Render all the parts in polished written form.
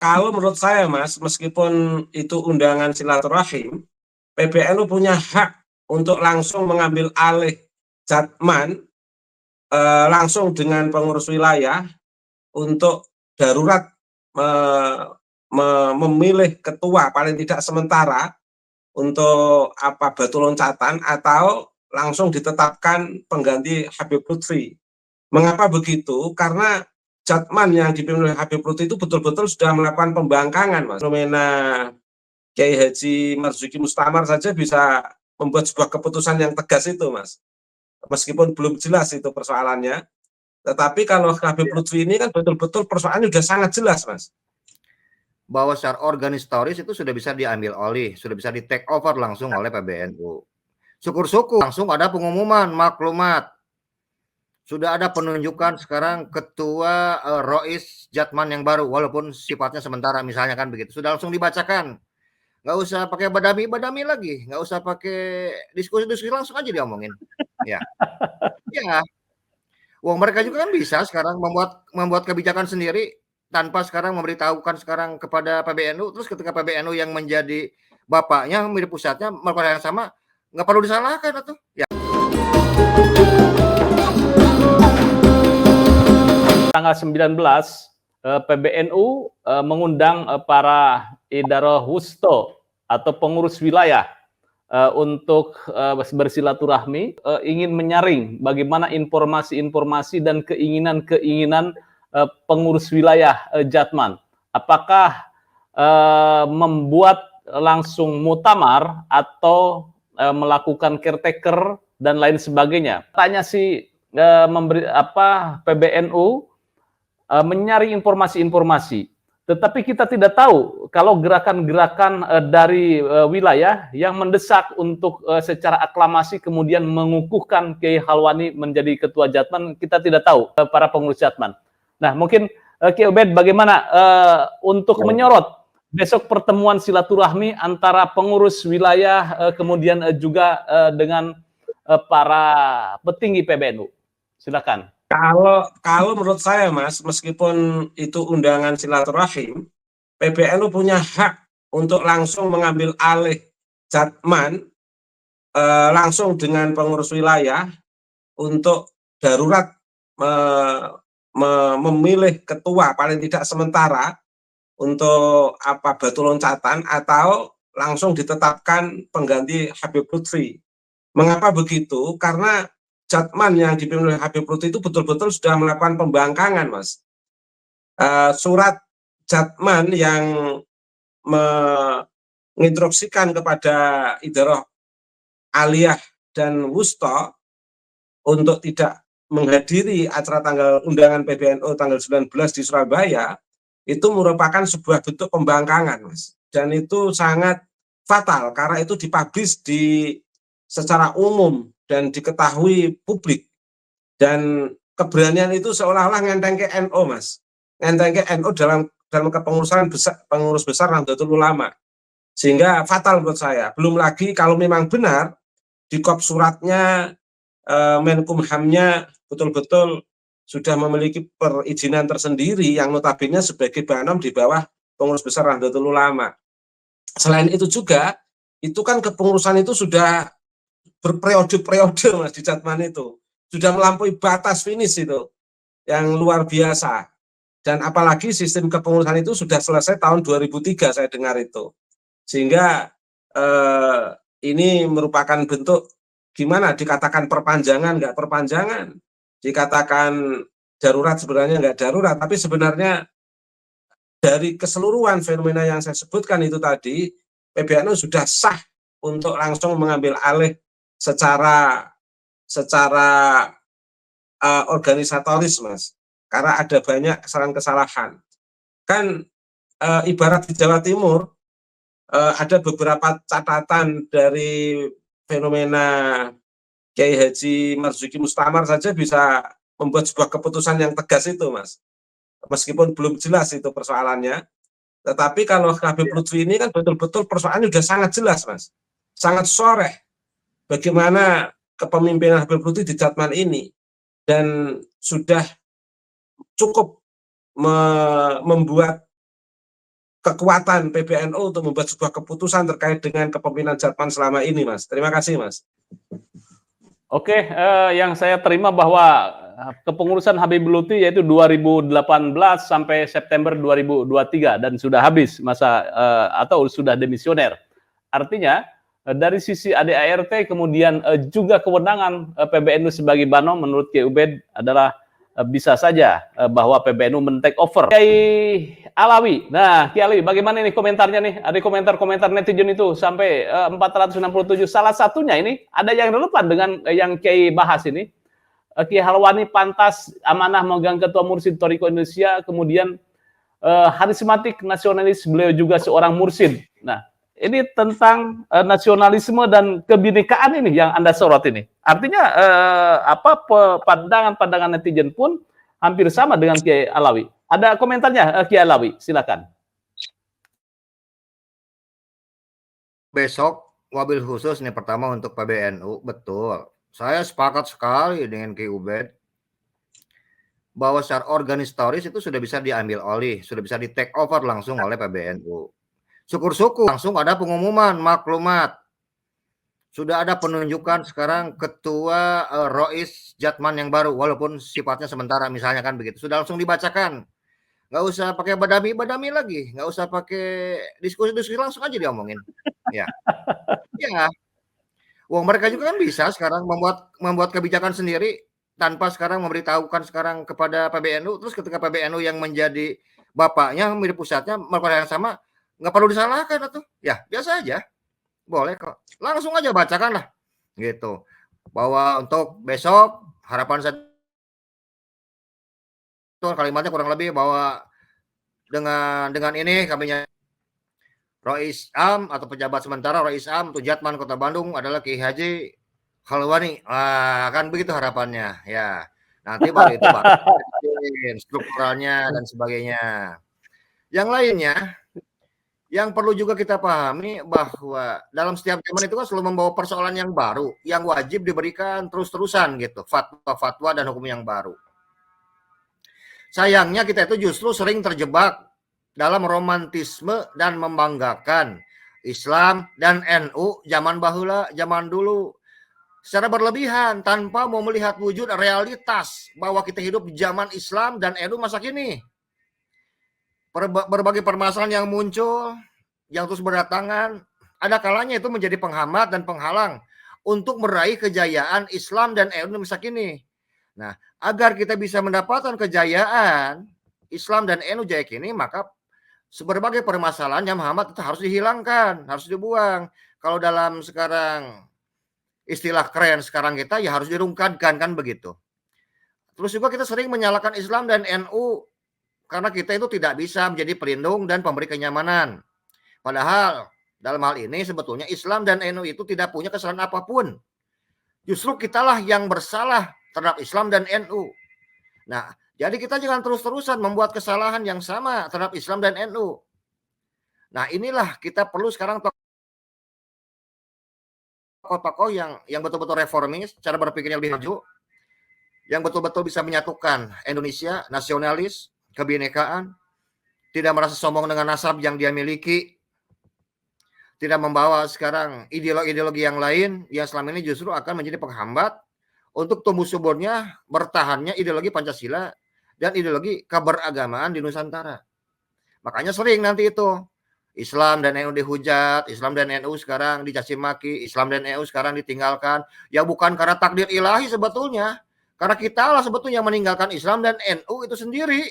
Kalau menurut saya, Mas, meskipun itu undangan silaturahim, PBNU punya hak untuk langsung mengambil alih jatman langsung dengan pengurus wilayah untuk darurat memilih ketua paling tidak sementara untuk batu loncatan atau langsung ditetapkan pengganti Habib Lutfi. Mengapa begitu? Karena jatman yang dipimpin oleh Habib Lutfi itu betul-betul sudah melakukan pembangkangan, Mas. Fenomena Kiai Haji Marzuki Mustamar saja bisa membuat sebuah keputusan yang tegas itu, Mas. Meskipun belum jelas itu persoalannya, tetapi kalau Habib Lutfi ini kan betul-betul persoalannya sudah sangat jelas, Mas. Bahwa secara organisatoris itu sudah bisa diambil alih, sudah bisa di take over langsung oleh PBNU. Syukur-syukur langsung ada pengumuman maklumat. Sudah ada penunjukan sekarang ketua Rois Jatman yang baru, walaupun sifatnya sementara misalnya kan begitu. Sudah langsung dibacakan. Nggak usah pakai badami lagi, nggak usah pakai diskusi-diskusi, langsung aja diomongin. Ya, ya. Wong mereka juga kan bisa sekarang membuat kebijakan sendiri tanpa sekarang memberitahukan sekarang kepada PBNU. Terus ketika PBNU yang menjadi bapaknya, menjadi pusatnya melakukan hal yang sama, nggak perlu disalahkan atau ya. Tanggal 19 PBNU mengundang para Idaro Wusto atau pengurus wilayah untuk bersilaturahmi, ingin menyaring bagaimana informasi-informasi dan keinginan-keinginan pengurus wilayah Jatman. Apakah membuat langsung muktamar atau melakukan caretaker dan lain sebagainya. Tanya si PBNU menyaring informasi-informasi. Tetapi kita tidak tahu kalau gerakan-gerakan dari wilayah yang mendesak untuk secara aklamasi kemudian mengukuhkan Kiai Halwani menjadi ketua Jatman, kita tidak tahu para pengurus Jatman. Nah, mungkin Kiai Ubed bagaimana untuk menyorot besok pertemuan silaturahmi antara pengurus wilayah kemudian juga dengan para petinggi PBNU. Silakan. Kalau menurut saya, Mas, meskipun itu undangan silaturahim, PBNU punya hak untuk langsung mengambil alih jatman langsung dengan pengurus wilayah untuk darurat memilih ketua paling tidak sementara untuk batu loncatan atau langsung ditetapkan pengganti Habib Lutfi. Mengapa begitu? Karena jatman yang dipimpin oleh Habib Lutfi itu betul-betul sudah melakukan pembangkangan, Mas. Surat jatman yang menginstruksikan kepada Idaroh Aliyah dan Wusto untuk tidak menghadiri acara undangan PBNU tanggal 19 di Surabaya, itu merupakan sebuah bentuk pembangkangan, Mas. Dan itu sangat fatal karena itu dipublish secara umum dan diketahui publik. Dan keberanian itu seolah-olah ngenteng ke NU, Mas. Ngenteng ke NU dalam kepengurusan pengurus besar Nahdlatul Ulama. Sehingga fatal menurut saya. Belum lagi kalau memang benar di kop suratnya Menkumhamnya betul-betul sudah memiliki perizinan tersendiri yang notabene sebagai banom di bawah pengurus besar Nahdlatul Ulama. Selain itu juga, itu kan kepengurusan itu sudah berperiode-periode, Mas, di Jatman itu. Sudah melampaui batas finish itu, yang luar biasa. Dan apalagi sistem kepengurusan itu sudah selesai tahun 2003, saya dengar itu. Sehingga ini merupakan bentuk gimana dikatakan perpanjangan, nggak perpanjangan, dikatakan darurat sebenarnya nggak darurat, tapi sebenarnya dari keseluruhan fenomena yang saya sebutkan itu tadi, PBNU sudah sah untuk langsung mengambil alih secara organisatoris, Mas, karena ada banyak kesalahan-kesalahan. Kan ibarat di Jawa Timur ada beberapa catatan dari fenomena Kiai Haji Marzuki Mustamar saja bisa membuat sebuah keputusan yang tegas itu, Mas. Meskipun belum jelas itu persoalannya, tetapi kalau Habib Lutfi ini kan betul-betul persoalannya sudah sangat jelas, Mas. Sangat soreh bagaimana kepemimpinan Habib Lutfi di Jatman ini, dan sudah cukup membuat kekuatan PBNU untuk membuat sebuah keputusan terkait dengan kepemimpinan Jatman selama ini, Mas. Terima kasih, Mas. Oke, yang saya terima bahwa kepengurusan Habib Lutfi yaitu 2018 sampai September 2023 dan sudah habis masa atau sudah demisioner. Artinya dari sisi ADART kemudian juga kewenangan PBNU sebagai Bano menurut Kiai Ubed adalah bisa saja bahwa PBNU men-take over. Kiai Alawi, nah Kiai Alawi bagaimana nih komentarnya nih? Ada komentar-komentar netizen itu sampai 467. Salah satunya ini ada yang relevan dengan yang Kiai bahas ini. Kiai Halwani pantas amanah megang Ketua Mursyid Thariqah Indonesia, kemudian harismatik nasionalis, beliau juga seorang mursyid. Nah, ini tentang nasionalisme dan kebinekaan ini yang Anda sorot ini. Artinya pandangan-pandangan netizen pun hampir sama dengan Kiai Alawi. Ada komentarnya Kiai Alawi, silakan. Besok wabil khusus nih pertama untuk PBNU, betul. Saya sepakat sekali dengan Kiai Ubed bahwa secara organisatoris itu sudah bisa diambil alih, sudah bisa di-take over langsung oleh PBNU. Syukur-syukur langsung ada pengumuman maklumat. Sudah ada penunjukan sekarang ketua Rois Jatman yang baru, walaupun sifatnya sementara misalnya kan begitu. Sudah langsung dibacakan. Nggak usah pakai badami lagi, nggak usah pakai diskusi langsung aja diomongin. Ya. Ya. Wong mereka juga kan bisa sekarang membuat kebijakan sendiri tanpa sekarang memberitahukan sekarang kepada PBNU. Terus ketika PBNU yang menjadi bapaknya, menjadi pusatnya melakukan yang sama, nggak perlu disalahkan atau ya biasa aja, boleh kok, langsung aja bacakan lah gitu, bahwa untuk besok harapan saya itu kalimatnya kurang lebih bahwa dengan ini kami Rois Am atau pejabat sementara Rois Am untuk Jatman Kota Bandung adalah Kiai Haji Halwani. Kan begitu harapannya ya, nanti baru itu baru strukturalnya dan sebagainya. Yang lainnya yang perlu juga kita pahami bahwa dalam setiap zaman itu kan selalu membawa persoalan yang baru, yang wajib diberikan terus-terusan gitu, fatwa-fatwa dan hukum yang baru. Sayangnya kita itu justru sering terjebak dalam romantisme dan membanggakan Islam dan NU zaman bahula, zaman dulu secara berlebihan tanpa mau melihat wujud realitas bahwa kita hidup di zaman Islam dan NU masa kini. Berbagai permasalahan yang muncul, yang terus berdatangan, ada kalanya itu menjadi penghambat dan penghalang untuk meraih kejayaan Islam dan NU masa kini. Nah, agar kita bisa mendapatkan kejayaan Islam dan NU jaya kini, maka berbagai permasalahan yang menghambat itu harus dihilangkan, harus dibuang. Kalau dalam sekarang istilah keren sekarang kita ya harus dirungkadkan kan begitu. Terus juga kita sering menyalahkan Islam dan NU karena kita itu tidak bisa menjadi pelindung dan pemberi kenyamanan. Padahal dalam hal ini sebetulnya Islam dan NU itu tidak punya kesalahan apapun. Justru kitalah yang bersalah terhadap Islam dan NU. Nah, jadi kita jangan terus-terusan membuat kesalahan yang sama terhadap Islam dan NU. Nah, inilah kita perlu sekarang tokoh-tokoh yang betul-betul reformis, cara berpikirnya lebih maju, yang betul-betul bisa menyatukan Indonesia, nasionalis, kebinekaan, tidak merasa sombong dengan nasab yang dia miliki, tidak membawa sekarang ideologi-ideologi yang lain yang selama ini justru akan menjadi penghambat untuk tumbuh suburnya, bertahannya ideologi Pancasila dan ideologi keberagamaan di Nusantara. Makanya sering nanti itu Islam dan NU dihujat, Islam dan NU sekarang dicaci maki, Islam dan NU sekarang ditinggalkan. Ya bukan karena takdir ilahi sebetulnya, karena kita lah sebetulnya meninggalkan Islam dan NU itu sendiri.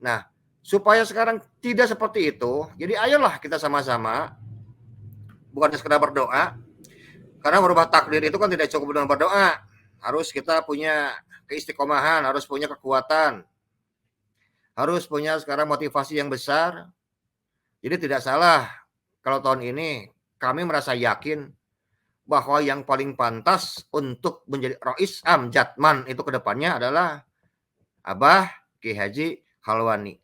Nah, supaya sekarang tidak seperti itu, jadi ayolah kita sama-sama, bukan sekedar berdoa, karena merubah takdir itu kan tidak cukup dengan berdoa, harus kita punya keistiqomahan, harus punya kekuatan, harus punya sekarang motivasi yang besar. Jadi tidak salah kalau tahun ini kami merasa yakin bahwa yang paling pantas untuk menjadi Rois Am Jatman itu ke depannya adalah Abah Kiai Haji Halwani.